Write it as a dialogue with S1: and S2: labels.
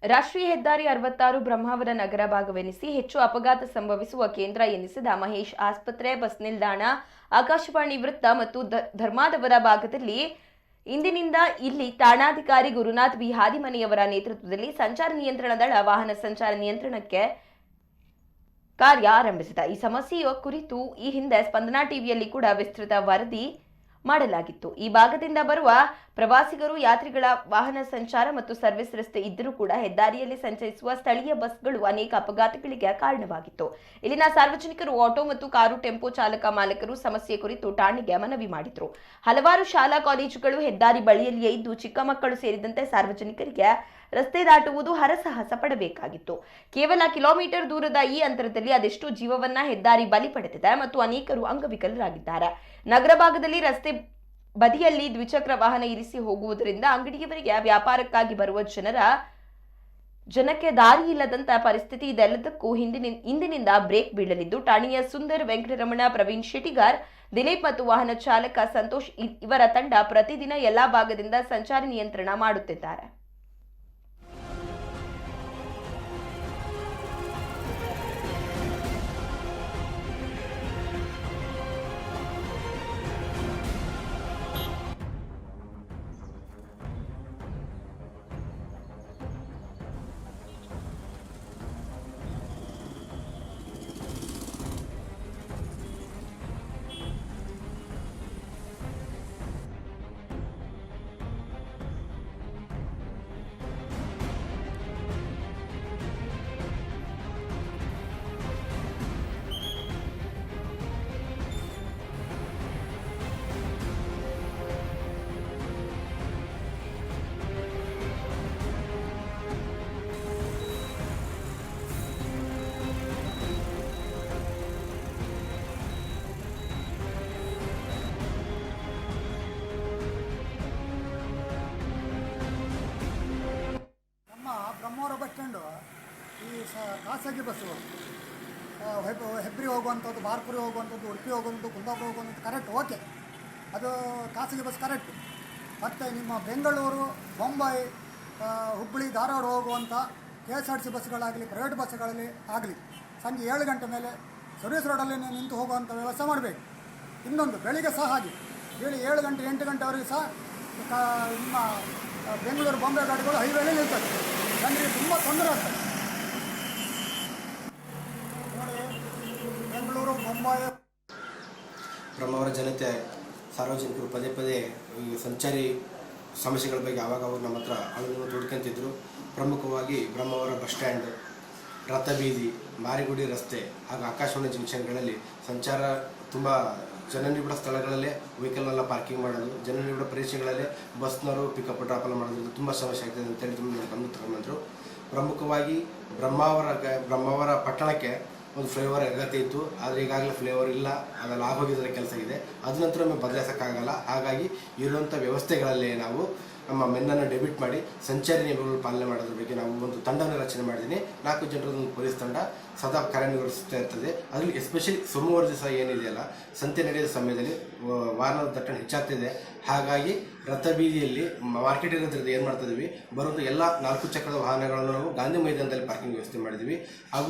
S1: ರಾಷ್ಟ್ರೀಯ ಹೆದ್ದಾರಿ 66 ಬ್ರಹ್ಮಾವರ ನಗರ ಭಾಗವೆನಿಸಿ ಹೆಚ್ಚು ಅಪಘಾತ ಸಂಭವಿಸುವ ಕೇಂದ್ರ ಎನಿಸಿದ ಮಹೇಶ್ ಆಸ್ಪತ್ರೆ, ಬಸ್ ನಿಲ್ದಾಣ, ಆಕಾಶವಾಣಿ ವೃತ್ತ ಮತ್ತು ಧರ್ಮಾದವರ ಭಾಗದಲ್ಲಿ ಇಂದಿನಿಂದ ಇಲ್ಲಿ ಠಾಣಾಧಿಕಾರಿ ಗುರುನಾಥ್ ಬಿ ಹಾದಿಮನಿಯವರ ನೇತೃತ್ವದಲ್ಲಿ ಸಂಚಾರ ನಿಯಂತ್ರಣ ದಳ ವಾಹನ ಸಂಚಾರ ನಿಯಂತ್ರಣಕ್ಕೆ ಕಾರ್ಯ ಆರಂಭಿಸಿದ. ಈ ಸಮಸ್ಯೆಯ ಕುರಿತು ಈ ಹಿಂದೆ ಸ್ಪಂದನಾ ಟಿವಿಯಲ್ಲಿ ಕೂಡ ವಿಸ್ತೃತ ವರದಿ ಮಾಡಲಾಗಿತ್ತು. ಈ ಭಾಗದಿಂದ ಬರುವ ಪ್ರವಾಸಿಗರು, ಯಾತ್ರಿಗಳ ವಾಹನ ಸಂಚಾರ ಮತ್ತು ಸರ್ವಿಸ್ ರಸ್ತೆ ಇದ್ದರೂ ಕೂಡ ಹೆದ್ದಾರಿಯಲ್ಲಿ ಸಂಚರಿಸುವ ಸ್ಥಳೀಯ ಬಸ್ಗಳು ಅನೇಕ ಅಪಘಾತಗಳಿಗೆ ಕಾರಣವಾಗಿತ್ತು. ಇಲ್ಲಿನ ಸಾರ್ವಜನಿಕರು, ಆಟೋ ಮತ್ತು ಕಾರು, ಟೆಂಪೋ ಚಾಲಕ ಮಾಲಕರು ಸಮಸ್ಯೆ ಕುರಿತು ಠಾಣೆಗೆ ಮನವಿ ಮಾಡಿದ್ರು. ಹಲವಾರು ಶಾಲಾ ಕಾಲೇಜುಗಳು ಹೆದ್ದಾರಿ ಬಳಿಯಲ್ಲಿಯೇ ಇದ್ದು ಚಿಕ್ಕ ಮಕ್ಕಳು ಸೇರಿದಂತೆ ಸಾರ್ವಜನಿಕರಿಗೆ ರಸ್ತೆ ದಾಟುವುದು ಹರಸಾಹಸ ಪಡಬೇಕಾಗಿತ್ತು. ಕೇವಲ ಕಿಲೋಮೀಟರ್ ದೂರದ ಈ ಅಂತರದಲ್ಲಿ ಅದೆಷ್ಟು ಜೀವವನ್ನ ಹೆದ್ದಾರಿ ಬಲಿ ಪಡೆದಿದೆ ಮತ್ತು ಅನೇಕರು ಅಂಗವಿಕಲರಾಗಿದ್ದಾರೆ. ನಗರ ಭಾಗದಲ್ಲಿ ರಸ್ತೆ ಬದಿಯಲ್ಲಿ ದ್ವಿಚಕ್ರ ವಾಹನ ಇರಿಸಿ ಹೋಗುವುದರಿಂದ ಅಂಗಡಿಯವರಿಗೆ ವ್ಯಾಪಾರಕ್ಕಾಗಿ ಬರುವ ಜನಕ್ಕೆ ದಾರಿ ಇಲ್ಲದಂತ ಪರಿಸ್ಥಿತಿ. ಇದೆಲ್ಲದಕ್ಕೂ ಇಂದಿನಿಂದ ಬ್ರೇಕ್ ಬೀಳಲಿದ್ದು ಠಾಣೆಯ ಸುಂದರ್, ವೆಂಕಟರಮಣ, ಪ್ರವೀಣ್ ಶೆಟ್ಟಿಗಾರ್, ದಿಲೀಪ್ ಮತ್ತು ವಾಹನ ಚಾಲಕ ಸಂತೋಷ್ ಇವರ ತಂಡ ಪ್ರತಿದಿನ ಎಲ್ಲಾ ಭಾಗದಿಂದ ಸಂಚಾರ ನಿಯಂತ್ರಣ ಮಾಡುತ್ತಿದ್ದಾರೆ.
S2: ಬ್ರಹ್ಮಾವರ ಬಸ್ ಸ್ಟ್ಯಾಂಡು ಈ ಖಾಸಗಿ ಬಸ್ಸು ಹೆಬ್ರಿ ಹೋಗುವಂಥದ್ದು, ಬಾರ್ಪುರಿ ಹೋಗುವಂಥದ್ದು, ಉಡುಪಿ ಹೋಗುವಂಥದ್ದು, ಕುಂದಾಪುರ ಹೋಗುವಂಥದ್ದು ಕರೆಕ್ಟ್, ಓಕೆ, ಅದು ಖಾಸಗಿ ಬಸ್ ಕರೆಕ್ಟ್. ಮತ್ತು ನಿಮ್ಮ ಬೆಂಗಳೂರು, ಮುಂಬೈ, ಹುಬ್ಬಳ್ಳಿ, ಧಾರವಾಡ ಹೋಗುವಂಥ KSRTC ಬಸ್ಸುಗಳಾಗಲಿ, ಪ್ರೈವೇಟ್ ಬಸ್ಸುಗಳಲ್ಲಿ ಆಗಲಿ ಸಂಜೆ 7 ಗಂಟೆ ಮೇಲೆ ಸರ್ವಿಸ್ ರೋಡಲ್ಲಿ ನಿಂತು ಹೋಗುವಂಥ ವ್ಯವಸ್ಥೆ ಮಾಡಬೇಕು. ಇನ್ನೊಂದು ಬೆಳಿಗ್ಗೆ ಸಹ ಹಾಗೆ 7 ಗಂಟೆ 8 ಗಂಟೆವರೆಗೆ ಸಹ ನಿಮ್ಮ ಬೆಂಗಳೂರು, ಬಾಂಬೆ ಗಾಡಿಗಳು ಹೈವೇಲಿ ನಿಲ್ತದೆ. ಜನರಿಗೆ ತುಂಬ ತೊಂದರೆ ಆಗ್ತದೆ. ನೋಡಿ, ಬೆಂಗಳೂರು, ಮುಂಬೈ,
S3: ಬ್ರಹ್ಮಾವರ ಜನತೆ, ಸಾರ್ವಜನಿಕರು ಪದೇ ಪದೇ ಈ ಸಂಚಾರಿ ಸಮಸ್ಯೆಗಳ ಬಗ್ಗೆ ಆವಾಗ ನಮ್ಮ ಹತ್ರ ಅಳಲು ದುಡ್ಕೊಂತಿದ್ರು. ಪ್ರಮುಖವಾಗಿ ಬ್ರಹ್ಮಾವರ ಬಸ್ ಸ್ಟ್ಯಾಂಡ್, ರಥಬೀದಿ, ಮಾರಿಗುಡಿ ರಸ್ತೆ ಹಾಗೂ ಆಕಾಶವಾಣಿ ಜಂಕ್ಷನ್ಗಳಲ್ಲಿ ಸಂಚಾರ ತುಂಬ ಜನನಿಬಿಡ ಸ್ಥಳಗಳಲ್ಲೇ ವೆಹಿಕಲ್ನೆಲ್ಲ ಪಾರ್ಕಿಂಗ್ ಮಾಡೋದು, ಜನನಿಬಿಡ ಪ್ರದೇಶಗಳಲ್ಲೇ ಬಸ್ನವರು ಪಿಕಪ್ ಡ್ರಾಪೆಲ್ಲ ಮಾಡೋದ್ರಿಂದ ತುಂಬ ಸಮಸ್ಯೆ ಆಗ್ತದೆ ಅಂತೇಳಿ ತುಂಬ ಗಮನ ತಗೊಂಡ್ಬಂದರು. ಪ್ರಮುಖವಾಗಿ ಬ್ರಹ್ಮಾವರ ಪಟ್ಟಣಕ್ಕೆ ಒಂದು ಫ್ಲೈಓವರ್ ಅಗತ್ಯ ಇತ್ತು, ಆದರೆ ಈಗಾಗಲೇ ಫ್ಲೈಓವರ್ ಇಲ್ಲ, ಅದೆಲ್ಲ ಆಗೋಗಿದ್ರೆ ಕೆಲಸ ಇದೆ. ಅದ ನಂತರ ನಮಗೆ ಬದಲಾಯಿಸೋಕ್ಕಾಗಲ್ಲ. ಹಾಗಾಗಿ ಇರುವಂಥ ವ್ಯವಸ್ಥೆಗಳಲ್ಲೇ ನಾವು ನಮ್ಮ ಮೆನ್ನನ್ನು ಡೆಬಿಟ್ ಮಾಡಿ ಸಂಚಾರಿ ನಿಯಮಗಳು ಪಾಲನೆ ಮಾಡೋದ್ರ ಬಗ್ಗೆ ನಾವು ಒಂದು ತಂಡವನ್ನು ರಚನೆ ಮಾಡಿದ್ದೀನಿ. 4 ಜನರದೊಂದು ಪೊಲೀಸ್ ತಂಡ ಸದಾ ಕಾರ್ಯನಿರ್ವಹಿಸ್ತಾ ಇರ್ತದೆ. ಅದರಲ್ಲಿ ಎಸ್ಪೆಷಲಿ ಸೋಮವಾರ ದಿವಸ ಏನಿದೆಯಲ್ಲ, ಸಂತೆ ನಡೆಯುವ ಸಮಯದಲ್ಲಿ ವಾಹನದ ದಟ್ಟಣೆ ಹೆಚ್ಚಾಗ್ತಿದೆ. ಹಾಗಾಗಿ ರಥಬೀದಿಯಲ್ಲಿ ಮಾರ್ಕೆಟ್ ಇರೋದ್ರಿಂದ ಏನು ಮಾಡ್ತಿದ್ದೀವಿ, ಬರೋದು ಎಲ್ಲ 4 ಚಕ್ರದ ವಾಹನಗಳನ್ನು ನಾವು ಗಾಂಧಿ ಮೈದಾನದಲ್ಲಿ ಪಾರ್ಕಿಂಗ್ ವ್ಯವಸ್ಥೆ ಮಾಡಿದ್ವಿ. ಹಾಗೂ